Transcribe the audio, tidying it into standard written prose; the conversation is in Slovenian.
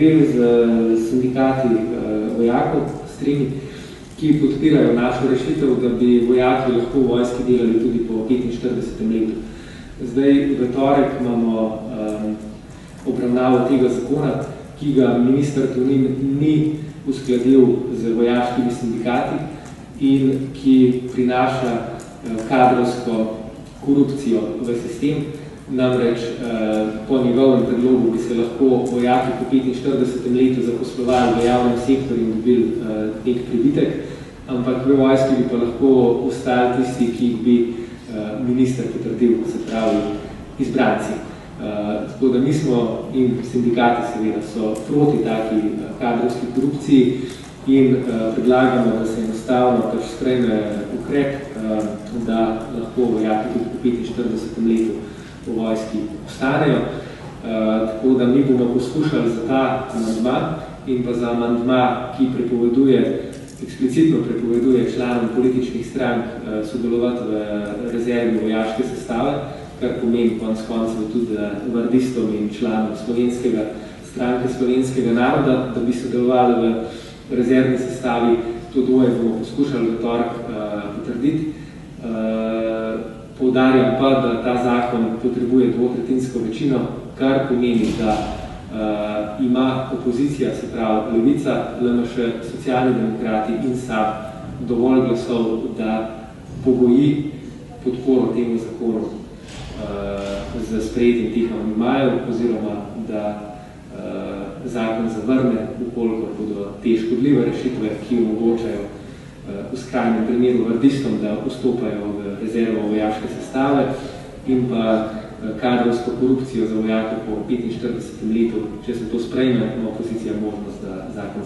govorili z sindikati vojakov, stremi, ki podpirajo našo rešitev, da bi vojaki lahko v vojski delali tudi po 45. letu. Zdaj, v torek imamo obravnavo tega zakona, ki ga minister Tonin ni uskladil z vojaškimi sindikati in ki prinaša kadrovsko korupcijo v sistem. Namreč po njegovem predlogu bi se lahko vojaki po 45. letu zaposlovali v javnem sektorju in dobili nek pribitek, ampak v vojski bi pa lahko ostali tisti, ki jih bi minister potrdil, se pravi izbranci. Tako da mi smo in sindikati seveda so proti taki kadrovski korupciji in predlagamo, da se enostavno pač sprejme ukrep, da lahko vojaki tudi po 45. letu v vojski ostanejo. Tako da mi bomo poskušali za ta amandma in pa za amandma, ki eksplicitno prepoveduje članom političnih strank sodelovati v rezervi vojaške sestave, kar pomeni konec koncev tudi vardistom in članom stranke slovenskega naroda, da bi sodelovali v rezervni sestavi. To dvoje bomo poskušali v torek potrditi. Poudarjam pa, da ta zakon potrebuje dvotretjinsko večino, kar pomeni, da ima opozicija, se pravi Levica, LMŠ, Socialni demokrati in SAB dovolj glasov, da pogoji podporo temu zakonu z sprejetjem teh amandmajev oziroma da zakon zavrne, ukolikor bodo te škodljive rešitve, ki omogočajo v skrajnem primeru vardistom, da vstopajo v rezervo vojaške sestave in pa kadrovsko korupcijo za vojake po 45. letu. Če se to sprejme, ima opozicija možnost, da zakon